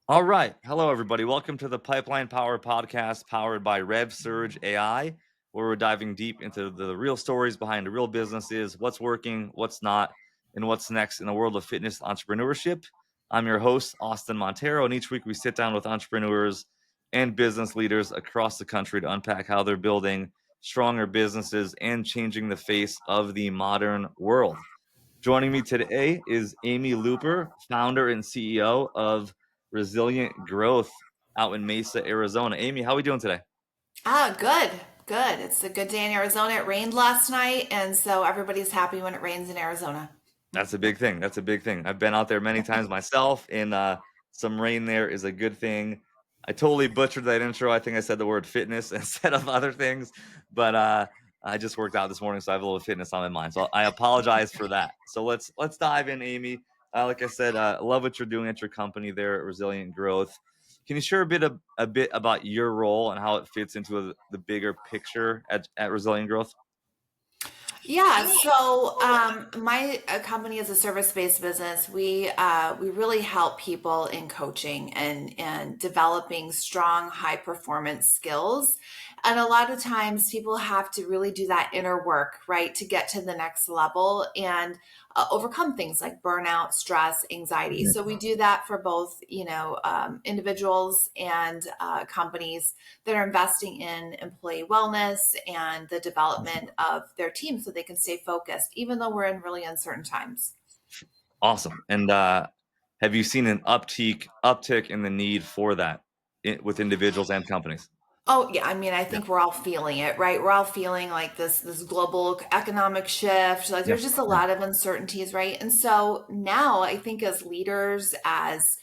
All right. Hello, everybody. Welcome to the Pipeline Power Podcast powered by RevSurge AI, where we're diving deep into the real stories behind the real businesses, what's working, what's not, and what's next in the world of fitness entrepreneurship. I'm your host, Austin Montero, and each week we sit down with entrepreneurs and business leaders across the country to unpack how they're building stronger businesses and changing the face of the modern world. Joining me today is Amy Looper, founder and CEO of Resilient Growth out in Mesa, Arizona. Amy, how are we doing today? Good, good. It's a good day in Arizona. It rained last night, and so everybody's happy when it rains in Arizona. That's a big thing. That's a big thing. I've been out there many times myself, and some rain there is a good thing. I totally butchered that intro. I think I said the word fitness instead of other things, but I just worked out this morning, so I have a little fitness on my mind. So I apologize for that. So let's dive in, Amy. Like I said, love what you're doing at your company there at Resilient Growth. Can you share a bit about your role and how it fits into the bigger picture at Resilient Growth? Yeah, so my company is a service-based business. We really help people in coaching and developing strong, high-performance skills. And a lot of times, people have to really do that inner work, right, to get to the next level and overcome things like burnout, stress, anxiety. So we do that for both, individuals and companies that are investing in employee wellness and the development of their team so they can stay focused, even though we're in really uncertain times. Awesome. And have you seen an uptick in the need for that with individuals and companies? Oh, yeah. I mean, I Yeah. think we're all feeling it, right? We're all feeling like this global economic shift. Like Yeah. there's just a Yeah. lot of uncertainties, right? And so now I think as leaders, as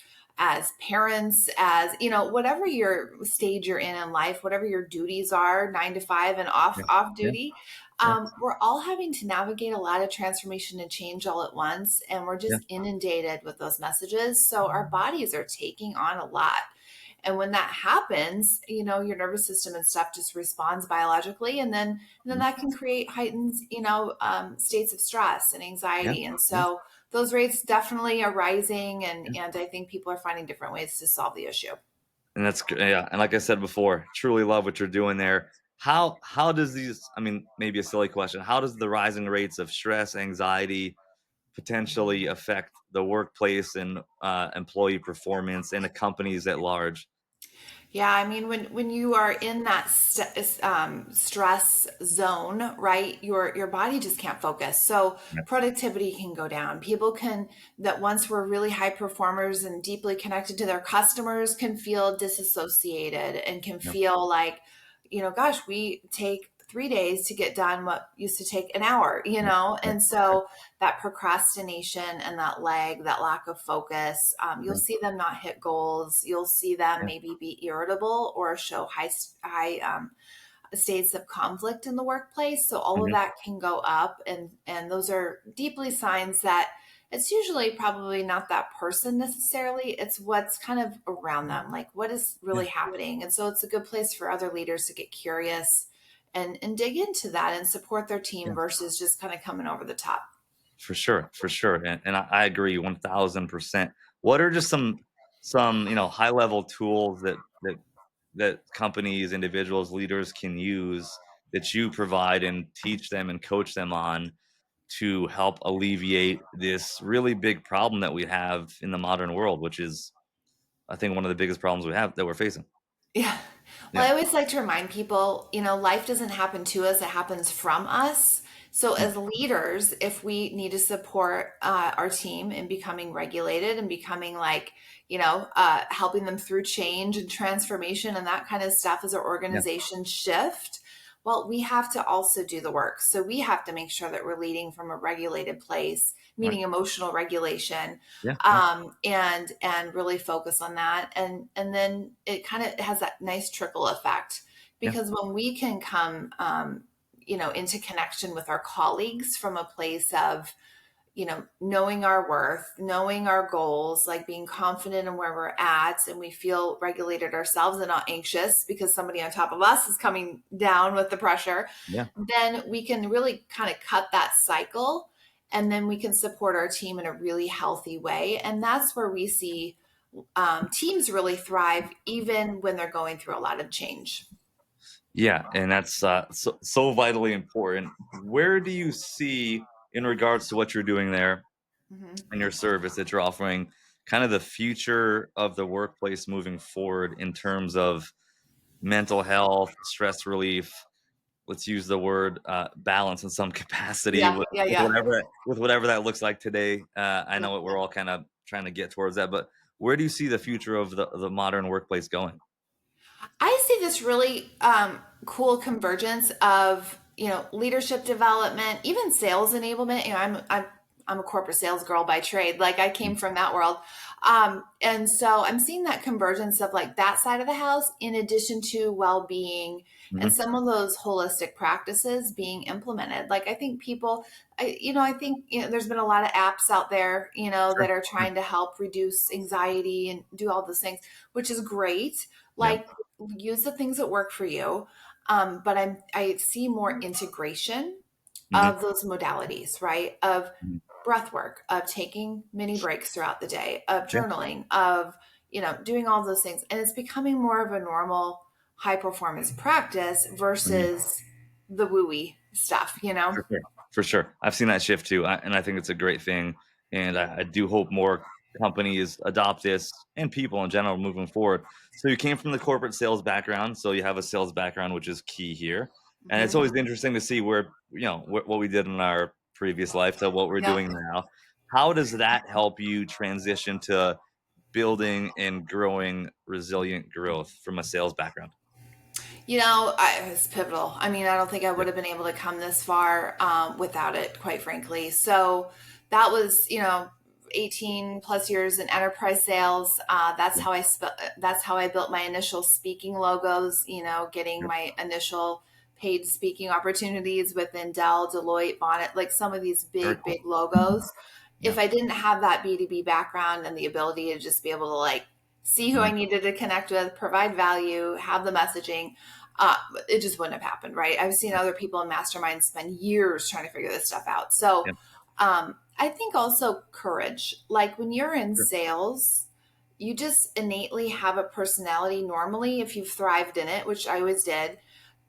parents, as whatever your stage you're in life, whatever your duties are, 9 to 5 and off Yeah. off Yeah. duty, Yeah. we're all having to navigate a lot of transformation and change all at once, and we're Yeah. just inundated with those messages. So our bodies are taking on a lot. And when that happens, your nervous system and stuff just responds biologically, and then Mhm. that can create heightened, states of stress and Yeah. anxiety. And Yeah. so those rates definitely are rising, and Yeah. and I think people are finding different ways to solve the issue. And yeah. And like I said before, truly love what you're doing there. How does these? I mean, maybe a silly question. How does the rising rates of stress, anxiety, potentially affect the workplace and employee performance and the companies at large? Yeah, I mean, when you are in that stress zone, right? Your body just can't focus. So Yeah. productivity can go down. People can that once were really high performers and deeply connected to their customers can feel disassociated and can Yeah. feel like, gosh, we take 3 days to get done what used to take an hour, Yeah. Yeah. and so that procrastination and that lag, that lack of focus. You'll Yeah. see them not hit goals. You'll see them Yeah. maybe be irritable or show high states of conflict in the workplace. So all of Mhm. that can go up, and those are deeply signs that it's usually probably not that person necessarily. It's what's kind of around them, like what is Yeah. really happening. And so it's a good place for other leaders to get curious and dig into that and support their team Yeah. versus just kind of coming over the top. For sure, for sure, and I agree 1000%. What are just some high level tools that companies, individuals, leaders can use that you provide and teach them and coach them on to help alleviate this really big problem that we have in the modern world, which is I think one of the biggest problems we have that we're facing. Yeah. Well, Yeah, I always like to remind people, life doesn't happen to us, it happens from us. So, yeah, as leaders, if we need to support our team in becoming regulated and becoming like, helping them through change and transformation and that kind of stuff as our yeah, organization shift, well, we have to also do the work. So, we have to make sure that we're leading from a regulated place, right, meaning emotional regulation, yeah, yeah, and really focus on that, and then it kind of has that nice trickle effect yeah, because when we can come into connection with our colleagues from a place of knowing our worth, knowing our goals, like being confident in where we're at, and we feel regulated ourselves and not anxious because somebody on top of us is coming down with the pressure, yeah, then we can really kind of cut that cycle, and then we can support our team in a really healthy way. And that's where we see teams really thrive even when they're going through a lot of change. Yeah, and that's so vitally important. Where do you see, in regards to what you're doing there Mhm. and your service that you're offering, kind of the future of the workplace moving forward in terms of mental health, stress relief? Let's use the word balance in some capacity Yeah, yeah, with yeah. whatever that looks like today. I Yeah. know we're all kind of trying to get towards that, but where do you see the future of the modern workplace going? I see this really cool convergence of leadership development, even sales enablement. I'm a corporate sales girl by trade. Like I came Mhm, from that world, and so I'm seeing that convergence of like that side of the house, in addition to well being and mhm, some of those holistic practices being implemented. Like I think people, I think there's been a lot of apps out there, sure. that are trying to help reduce anxiety and do all those things, which is great. Yep. Like use the things that work for you. But I see more integration Mhm, of those modalities, right? Of mhm. breath work, of taking mini breaks throughout the day, of Yeah. journaling, of, doing all those things. And it's becoming more of a normal high performance practice Mhm. versus the wooey stuff. For sure. For sure. I've seen that shift too, and I think it's a great thing, and I do hope more companies adopt this and people in general moving forward. So you came from the corporate sales background, so you have a sales background, which is key here, and it's Hmm. always interesting to see where, what we did in our previous life to what we're Yep. doing now. How does that help you transition to building and growing resilient growth from a sales background? It's pivotal. I mean, I don't think I would Yep. have been able to come this far without it, quite frankly. So that was, 18 plus years in enterprise sales. Yep. That's how I built my initial speaking logos. Getting Yep. my initial paid speaking opportunities within Dell, Deloitte, Bonnet, like some of these Very big, cool. big logos. Yeah. If I didn't have that B2B background and the ability to just be able to like see who I Mhm. needed to connect with, provide value, have the messaging, uh, it just wouldn't have happened, right? I've seen Yep. other people in masterminds spend years trying to figure this stuff out. So Yep. I think also courage. Like when you're in Sure. sales, you just innately have a personality normally if you've thrived in it, which I always did,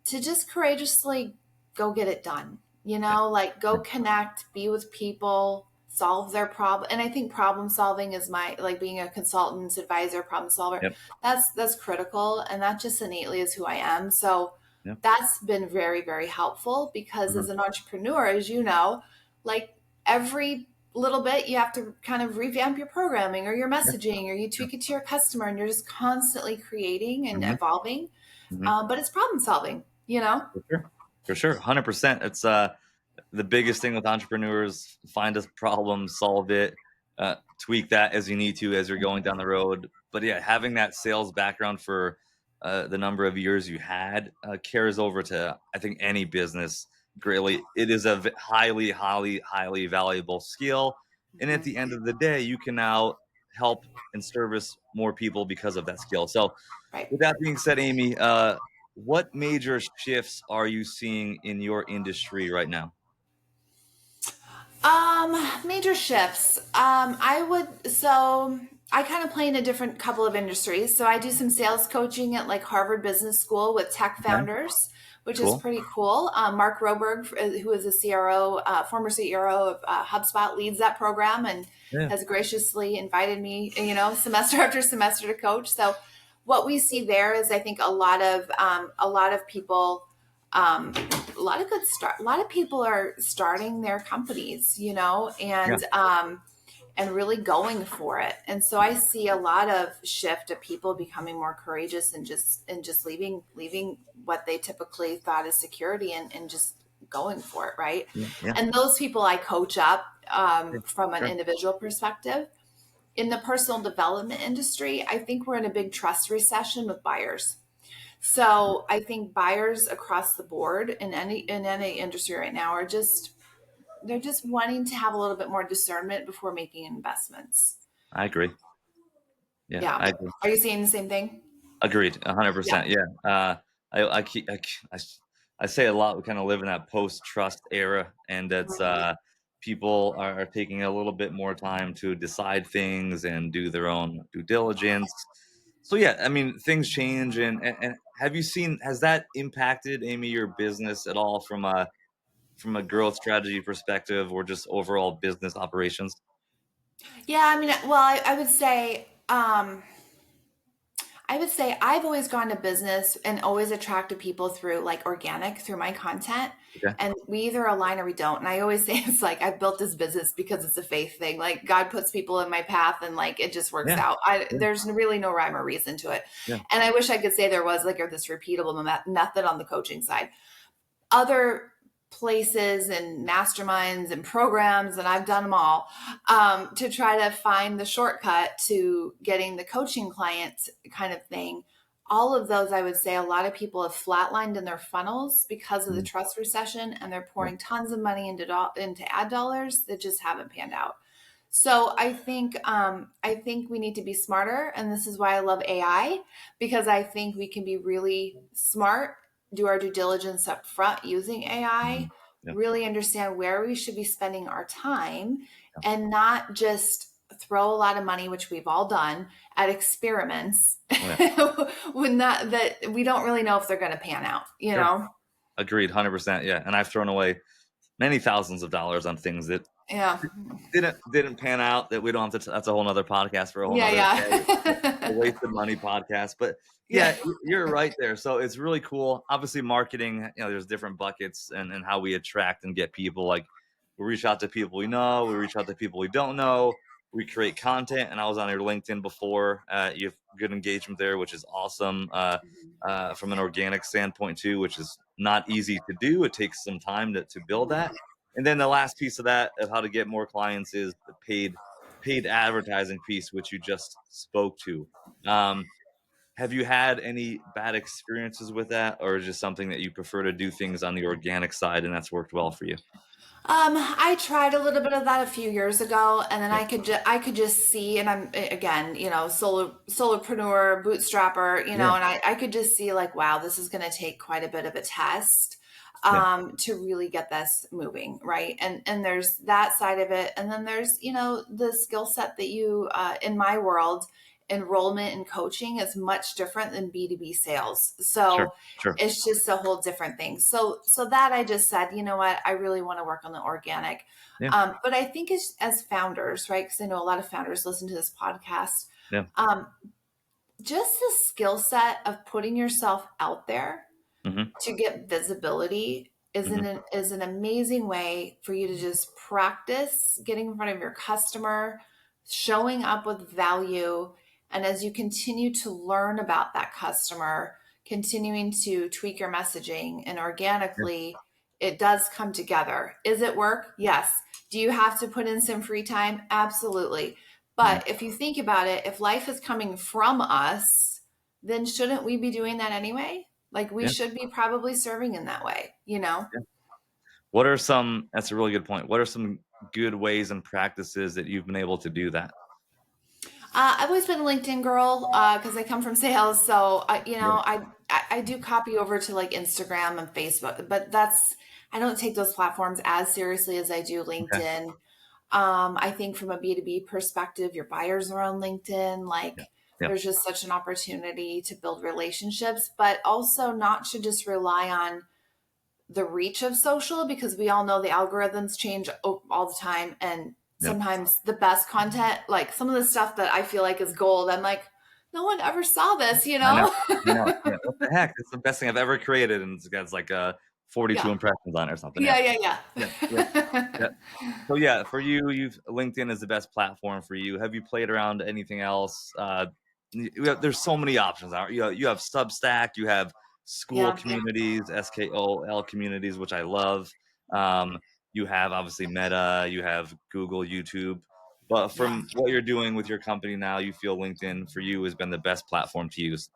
to just courageously go get it done. Yep. Like go Yep. connect, be with people, solve their problem. And I think problem solving is my like being a consultant, advisor, problem solver. Yep. That's critical, and that just innately is who I am. So Yep. that's been very, very helpful because Mhm. as an entrepreneur, as you know, like every little bit you have to kind of revamp your programming or your Yeah. messaging or you Yeah. tweak it to your customer and you're just constantly creating and Mhm. evolving. Mhm. But it's problem solving. For sure. For sure. 100%. It's the biggest thing with entrepreneurs: find a problem, solve it, tweak that as you need to as you're going down the road. But yeah, having that sales background for the number of years you had carries over to, I think, any business greatly. It is a highly, highly, highly valuable skill. And at Mhm. the end of the day, you can now help and service more people because of that skill. So, Right. with that being said, Amy, what major shifts are you seeing in your industry right now? Major shifts. I kind of play in a different couple of industries. So I do some sales coaching at like Harvard Business School with tech Okay, founders, which is cool. pretty cool. Mark Roberg, who is a CRO, former CRO of HubSpot, leads that program and Yeah. has graciously invited me, semester after semester to coach. So what we see there is, I think, a lot of people um, a lot of people are starting their companies, Yeah. and really going for it. And so I see a lot of shift of people becoming more courageous and just leaving what they typically thought is security and just going for it, right? Yeah. Yeah. And those people I coach up Yeah. from an Sure. individual perspective. In the personal development industry, I think we're in a big trust recession with buyers. So I think buyers across the board in any industry right now are just they're just wanting to have a little bit more discernment before making investments. I agree. Yeah, Yeah. I agree. Are you seeing the same thing? Agreed. Yeah. 100%. Yeah. I say a lot. We kind of live in that post trust era, and that's Mhm. people are taking a little bit more time to decide things and do their own due diligence. So yeah, I mean, things change, and have you seen, has that impacted, Amy, your business at all from a growth strategy perspective or just overall business operations? Yeah, I mean, well, I would say I've always gone to business and always attracted people through like organic, through my content. Okay. And we either align or we don't. And I always say it's like I've built this business because it's a faith thing. Like God puts people in my path and like it just works Yeah. out. Yeah. There's really no rhyme or reason to it. Yeah. And I wish I could say there was like this repeatable method on the coaching side. Other places and masterminds and programs, and I've done them all, to try to find the shortcut to getting the coaching clients kind of thing. All of those, I would say, a lot of people have flatlined in their funnels because of the Mhm. trust recession, and they're Yeah. pouring tons of money into ad dollars that just haven't panned out. So I think we need to be smarter, and this is why I love AI, because I think we can be really smart, do our due diligence up front using AI, Mhm. Yeah. really understand where we should be spending our time, Yeah. and not just throw a lot of money, which we've all done, at experiments Oh, yeah. when that we don't really know if they're going to pan out. You Sure. know? Agreed. 100%. Yeah. And I've thrown away many thousands of dollars on things that Yeah, didn't pan out, that we don't have to, that's a whole nother podcast for a whole yeah, nother day. The yeah, wasted money podcast. But yeah. yeah, you're right there. So it's really cool. Obviously, marketing, there's different buckets, and how we attract and get people. Like, we reach out to people we know, we reach out to people we don't know, we create content. And I was on your LinkedIn before. You have good engagement there, which is awesome. From an organic standpoint too, which is not easy to do. It takes some time to build that. And then the last piece of that, of how to get more clients, is the paid advertising piece, which you just spoke to. Um, have you had any bad experiences with that, or is it just something that you prefer to do things on the organic side and that's worked well for you? I tried a little bit of that a few years ago, and then Yeah. I could just see, and I'm again, solopreneur, bootstrapper, Yeah. and I could just see like, wow, this is going to take quite a bit of a test, Yeah. to really get this moving, right? And there's that side of it, and then there's the skill set that you, in my world, enrollment and coaching is much different than B2B sales. Sure. So Sure. it's just a whole different thing. So that I just said, you know what, I really want to work on the organic. Yeah. But I think as founders, right? Because I know a lot of founders listen to this podcast. Yeah. Um, just the skill set of putting yourself out there Hmm. to get visibility Hmm. is an amazing way for you to just practice getting in front of your customer, showing up with value, and as you continue to learn about that customer, continuing to tweak your messaging, and Yeah. organically it does come together. Is it work? Yes. Do you have to put in some free time? Absolutely. Hmm. But if you think about it, if life is coming from us, then shouldn't we be doing that anyway? Like we Yeah. should be probably serving in that way, you know? Yeah. What are some? That's a really good point. What are some good ways and practices that you've been able to do that? I've always been a LinkedIn girl because I come from sales. So, Yeah. I do copy over to like Instagram and Facebook, but I don't take those platforms as seriously as I do Okay. LinkedIn. I think from a B2B perspective, your buyers are on LinkedIn. Yeah. Like Yeah. there's just such an opportunity to build relationships, but also not to just rely on the reach of social, because we all know the algorithms change all the time, and Yeah. sometimes the best content, like some of the stuff that I feel like is gold, I'm like, no one ever saw this, you I know. know? I know. Yeah. What the heck? It's the best thing I've ever created, and it's got like 42 Yeah, impressions on it or something. Yeah. yeah, yeah, Yeah. Yeah. Yeah. yeah. So yeah, for you, you've LinkedIn is the best platform for you. Have you played around anything else? There's so many options out. You have Substack, you have school Yeah. communities, SKOL communities, which I love. Um, you have obviously Meta, you have Google, YouTube. But Yeah. from what you're doing with your company now, you feel LinkedIn for you has been the best platform to use.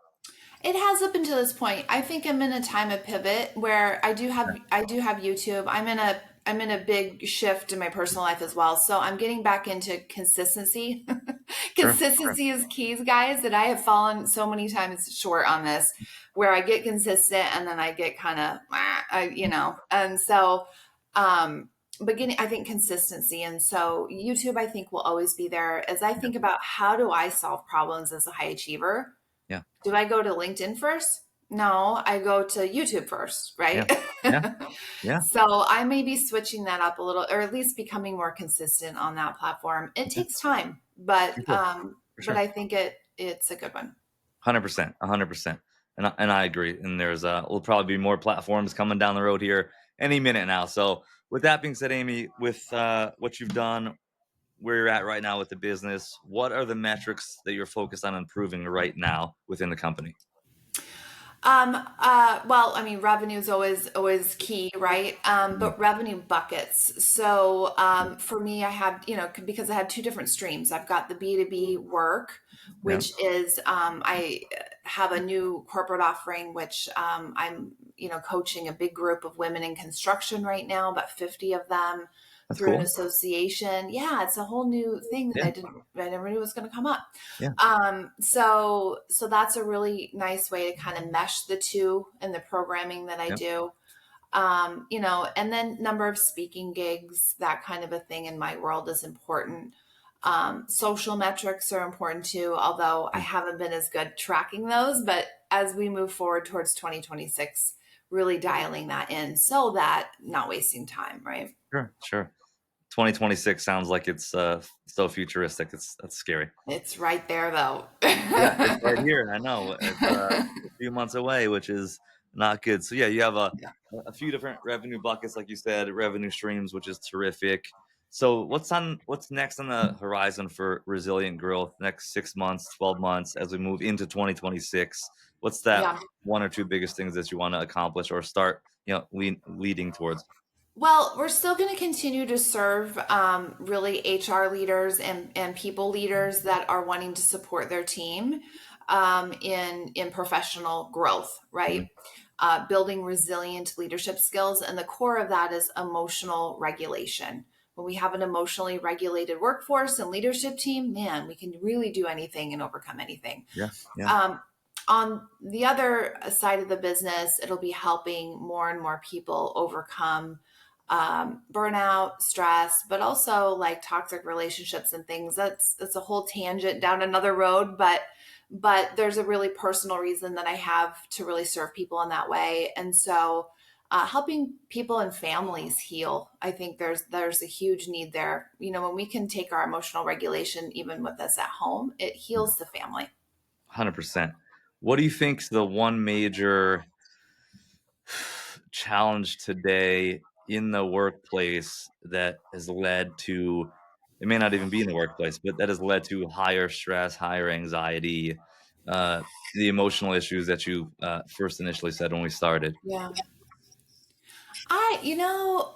It has up until this point. I think I'm in a time of pivot where I do have YouTube. I'm in a big shift in my personal life as well. So I'm getting back into consistency. Sure. Sure. Consistency is keys, guys, that I have fallen so many times short on this, where I get consistent and then I get kind of, and so, um, beginning, I think consistency. And so YouTube, I think, will always be there. As I think about how do I solve problems as a high achiever, Yeah. do I go to LinkedIn first? No, I go to YouTube first, Yeah. right? Yeah. Yeah. So I may be switching that up a little, or at least becoming more consistent on that platform. It Yeah. takes time, For sure. For but sure. I think it's a good one. 100%, 100%. And I agree. And there's will probably be more platforms coming down the road here any minute now. So with that being said, Amy, with what you've done, where you're at right now with the business, what are the metrics that you're focused on improving right now within the company? Well, I mean, revenue is always key, right? Mhm. But revenue buckets. So, Yeah. for me, I have, because I have two different streams. I've got the B2B work, Yeah. which is, I have a new corporate offering, which, I'm, coaching a big group of women in construction right now, about 50 of them That's through an cool. association. Yeah, it's a whole new thing that Yeah. I never knew was going to come up. Yeah. So that's a really nice way to kind of mesh the two in the programming that I Yeah. do. And then number of speaking gigs, that kind of a thing in my world is important. Social metrics are important too, although I Yeah. haven't been as good tracking those. But as we move forward towards 2026, really dialing that in so that not wasting time, right? Sure. Sure. 2026 sounds like it's so futuristic. That's scary. It's right there though. Yeah, it's right here. I know. It's a few months away, which is not good. So yeah, you have a few different revenue buckets, like you said, revenue streams, which is terrific. So what's next on the horizon for resilient growth next 6 months, 12 months as we move into 2026? What's that Yeah. one or two biggest things that you want to accomplish or start, leading towards? Well, we're still going to continue to serve really HR leaders and people leaders that are wanting to support their team in professional growth, Mhm. right? Building resilient leadership skills, and the core of that is emotional regulation. When we have an emotionally regulated workforce and leadership team, man, we can really do anything and overcome anything. Yeah, yeah, Um, on the other side of the business, it'll be helping more and more people overcome burnout, stress, but also like toxic relationships and things. That's a whole tangent down another road, but there's a really personal reason that I have to really serve people in that way, and so. Helping people and families heal, I think there's a huge need there. When we can take our emotional regulation, even with us at home, it heals the family. 100%. What do you think's the one major challenge today in the workplace that has led to, it may not even be in the workplace, but that has led to higher stress, higher anxiety, uh, the emotional issues that you first initially said when we started? Yeah. I, you know,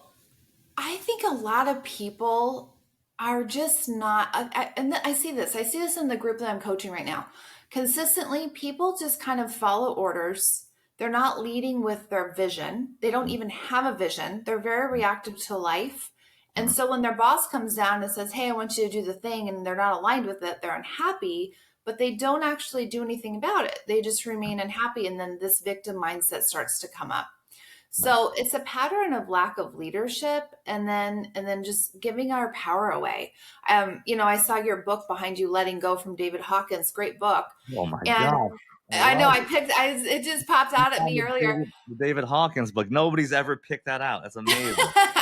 I think a lot of people are just not, I see this. I see this in the group that I'm coaching right now. Consistently, people just kind of follow orders. They're not leading with their vision. They don't Mm, even have a vision. They're very mm, reactive to life. And mm. so when their boss comes down and says, "Hey, I want you to do the thing," and they're not aligned with it, they're unhappy, but they don't actually do anything about it. They just remain unhappy. And then this victim mindset starts to come up. Right. So it's a pattern of lack of leadership, and then just giving our power away. I saw your book behind you, Letting Go, from David Hawkins, great book. Oh my And gosh. I I know love it. it just popped You out at found me earlier. The David Hawkins book. Nobody's ever picked that out. That's amazing.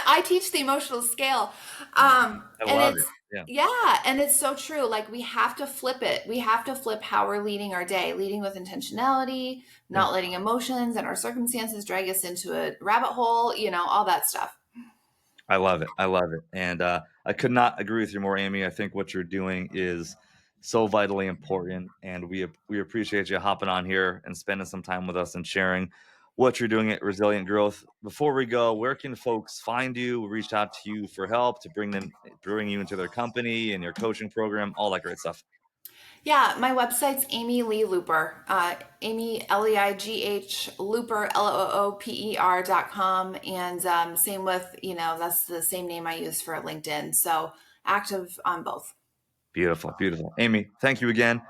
I teach the emotional scale. I And love it's, it. Yeah. yeah, and it's so true. Like we have to flip it. We have to flip how we're leading our day, leading with intentionality, Yeah. not letting emotions and our circumstances drag us into a rabbit hole, all that stuff. I love it. I love it. And I could not agree with you more, Amy. I think what you're doing is so vitally important. And we appreciate you hopping on here and spending some time with us and sharing what you're doing at Resilient Growth. Before we go, where can folks find you, reach out to you for help to bring you into their company and your coaching program, all that great stuff? Yeah, my website's Amy Lee Looper. Amy Leigh Looper LOOPER.com. And same with, that's the same name I use for LinkedIn. So active on both. Beautiful, beautiful. Amy, thank you again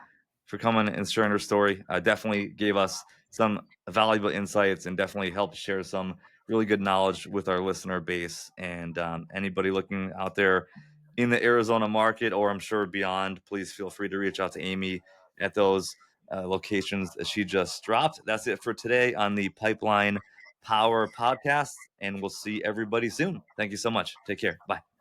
for coming and sharing your story. Definitely gave us some valuable insights and definitely helped share some really good knowledge with our listener base. And anybody looking out there in the Arizona market, or I'm sure beyond, please feel free to reach out to Amy at those locations that she just dropped. That's it for today on the Pipeline Power Podcast, and we'll see everybody soon. Thank you so much. Take care. Bye.